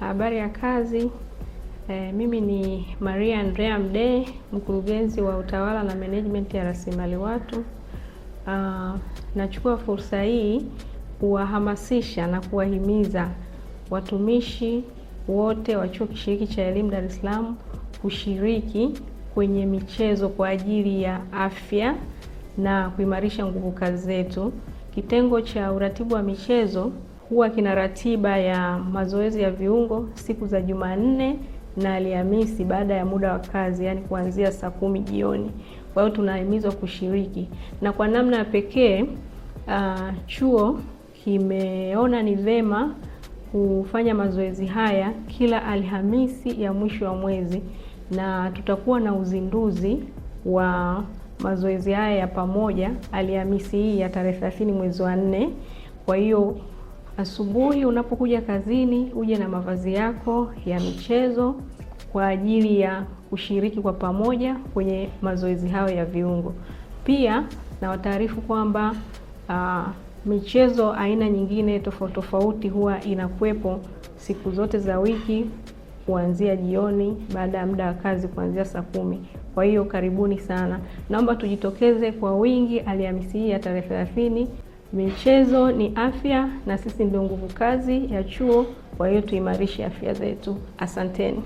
Habari ya kazi. Mimi ni Maria Andrea Mdee, mkurugenzi wa utawala na management ya rasilimali watu. Nachukua fursa hii kuwahamasisha na kuwahimiza watumishi wote wa Chuo Kishiriki cha Elimu Dar es Salaam kushiriki kwenye michezo kwa ajili ya afya na kuimarisha nguvu kazi zetu. Kitengo cha uratibu wa michezo huwa kina ratiba ya mazoezi ya viungo siku za Jumanne na Alhamisi baada ya muda wa kazi, yani kuanzia saa 10 jioni. Kwa hiyo tunahimizwa kushiriki, na kwa namna ya pekee chuo kimeona ni vema kufanya mazoezi haya kila Alhamisi ya mwisho wa mwezi, na tutakuwa na uzinduzi wa mazoezi haya ya pamoja Alhamisi hii ya tarehe 30 mwezi wa 4. Kwa hiyo asubuhi unapokuja kazini uje na mavazi yako ya michezo kwa ajili ya kushiriki kwa pamoja kwenye mazoezi hayo ya viungo. Pia na wataarifu kwamba michezo aina nyingine tofauti tofauti huwa inakuwepo siku zote za wiki kuanzia jioni baada ya muda wa kazi kuanzia saa 10. Kwa hiyo karibuni sana. Naomba tujitokeze kwa wingi Alhamisi hii ya tarehe 30. Michezo ni afya na sisi ndio nguvu kazi ya chuo, kwa hiyo tuimarishe afya zetu. Asanteni.